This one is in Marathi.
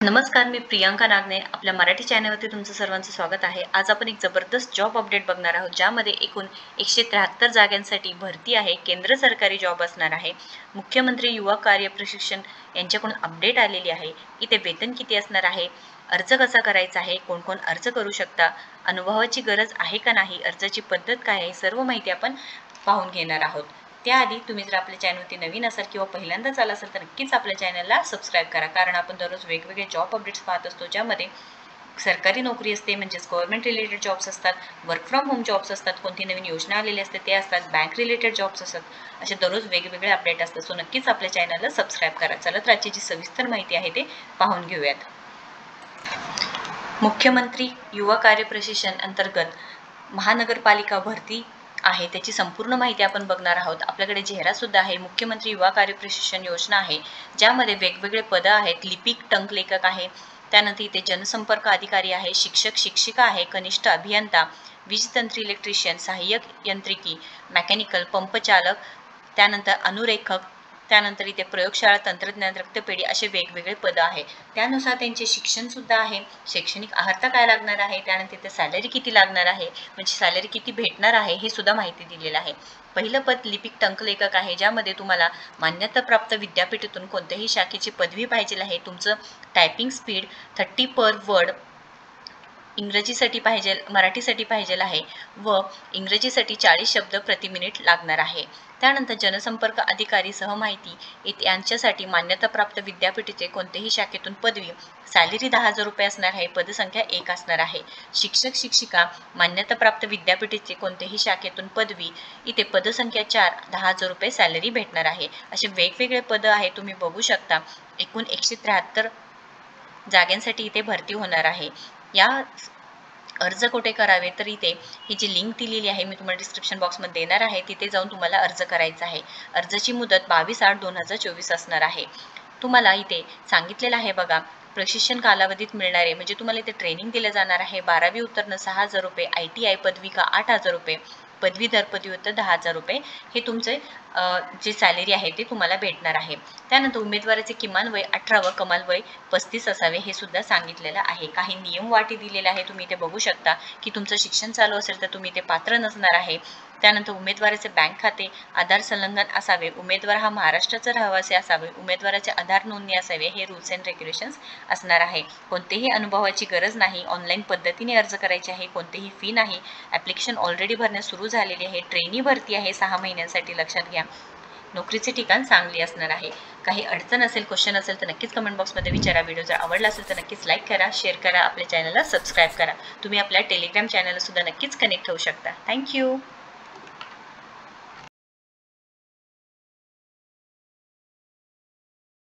नमस्कार, मी प्रियांका नागने आपल्या मराठी चॅनलवरती तुमचं सर्वांचं स्वागत आहे। आज आपण एक जबरदस्त जॉब अपडेट बघणार आहोत, ज्यामध्ये एकूण 173 जागांसाठी भरती आहे। केंद्र सरकारी जॉब असणार आहे। मुख्यमंत्री युवा कार्य प्रशिक्षण यांच्याकडून अपडेट आलेली आहे। इथे वेतन किती असणार आहे, अर्ज कसा करायचा आहे, कोण कोण अर्ज करू शकता, अनुभवाची गरज आहे का नाही, अर्जाची पद्धत काय आहे, सर्व माहिती आपण पाहून घेणार आहोत। त्याआधी तुम्ही जर आपल्या चॅनलवरती नवीन असाल किंवा पहिल्यांदाच आला असाल तर नक्कीच आपल्या चॅनलला सबस्क्राईब करा, कारण आपण दररोज वेगवेगळे जॉब अपडेट्स पाहत असतो, ज्यामध्ये सरकारी नोकरी असते म्हणजेच गव्हर्नमेंट रिलेटेड जॉब्स असतात, वर्क फ्रॉम होम जॉब्स असतात, कोणती नवीन योजना आलेली असते ते असतात, बँक रिलेटेड जॉब्स असतात, असे दररोज वेगवेगळे अपडेट असतात। सो नक्कीच आपल्या चॅनलला सबस्क्राईब करा। चला तर आजची जी सविस्तर माहिती आहे ते पाहून घेऊयात। मुख्यमंत्री युवा कार्य प्रशिक्षण अंतर्गत महानगरपालिका भरती आहे, त्याची संपूर्ण माहिती आपण बघणार आहोत। आपल्याकडे चेहरा सुद्धा आहे। मुख्यमंत्री युवा कार्य प्रशिक्षण योजना आहे, ज्यामध्ये वेगवेगळे पद आहेत। लिपिक टंकलेखक आहे, त्यानंतर इथे जनसंपर्क अधिकारी आहे, शिक्षक शिक्षिका आहे, कनिष्ठ अभियंता, वीजतंत्री इलेक्ट्रिशियन, सहाय्यक यांत्रिकी, मेकॅनिकल, पंपचालक, त्यानंतर अनुरेखक, त्यानंतर इथे प्रयोगशाळा तंत्रज्ञान, रक्तपेढी असे वेगवेगळे पद आहे। त्यानुसार त्यांचे शिक्षण सुद्धा आहे, शैक्षणिक अर्हता काय लागणार आहे, त्यानंतर इथे सॅलरी किती लागणार आहे, म्हणजे सॅलरी किती भेटणार आहे हे सुद्धा माहिती दिलेलं आहे। पहिलं पद लिपिक टंकलेखक आहे, ज्यामध्ये तुम्हाला मान्यताप्राप्त विद्यापीठातून कोणत्याही शाखेची पदवी पाहिजे आहे। तुमचं टायपिंग स्पीड 30 पर वर्ड इंग्रजीसाठी पाहिजे, मराठीसाठी पाहिजे आहे व इंग्रजीसाठी 40 शब्द प्रति मिनिट लागणार आहे। त्यानंतर जनसंपर्क अधिकारी सहमाहिती यांच्यासाठी मान्यताप्राप्त विद्यापीठाचे कोणत्याही शाखेतून पदवी, सॅलरी 10,000 रुपये असणार आहे, पदसंख्या 1 असणार आहे। शिक्षक शिक्षिका मान्यताप्राप्त विद्यापीठाचे कोणत्याही शाखेतून पदवी, इथे पदसंख्या 4, 10,000 रुपये सॅलरी भेटणार आहे। असे वेगवेगळे पद आहे, तुम्ही बघू शकता। एकूण 173 जागांसाठी इथे भरती होणार आहे। या अर्ज कुठे करावे, तर इथे ही जी लिंक दिलेली आहे मी तुम्हाला डिस्क्रिप्शन बॉक्समध्ये देणार आहे, तिथे जाऊन तुम्हाला अर्ज करायचा आहे। अर्जाची मुदत 22/8/2024 असणार आहे। तुम्हाला इथे सांगितलेलं आहे बघा, प्रशिक्षण कालावधीत मिळणारे म्हणजे तुम्हाला इथे ट्रेनिंग दिलं जाणार आहे। 12वी उत्तीर्ण 6,000 रुपये, ITI पदविका 8,000 रुपये, पदवीधर पदव्युत्तर 10,000 रुपये हे तुमचे जे सॅलरी आहे ते तुम्हाला भेटणार आहे। त्यानंतर उमेदवाराचे किमान वय 18 व कमाल वय 35 असावे हे सुद्धा सांगितलेलं आहे। काही नियम वाटी दिलेले आहे, तुम्ही इथे बघू शकता की तुमचं शिक्षण चालू असेल तर तुम्ही इथे पात्र नसणार आहे। त्यानंतर उमेदवाराचे बँक खाते, आधार संलग्न असावे, उमेदवार हा महाराष्ट्राचा रहिवासी असावे, उमेदवाराचे आधार नोंदणी असावे, हे रूल्स अँड रेग्युलेशन्स असणार आहे। कोणतेही अनुभवाची गरज नाही, ऑनलाईन पद्धतीने अर्ज करायचे आहे, कोणतेही फी नाही। ॲप्लिकेशन ऑलरेडी भरणे सुरू झालेली आहे। ट्रेनी भरती आहे 6 महिन्यांसाठी, लक्षात घ्या। नोकरीचे ठिकाण सांगली असणार आहे। काही अडचण असेल, क्वेश्चन असेल तर नक्कीच कमेंट बॉक्समध्ये विचारा। व्हिडिओ जर आवडला असेल तर नक्कीच लाईक करा, शेअर करा, आपल्या चॅनलला सबस्क्राईब करा। तुम्ही आपल्या टेलिग्राम चॅनलला सुद्धा नक्कीच कनेक्ट होऊ शकता। थँक्यू।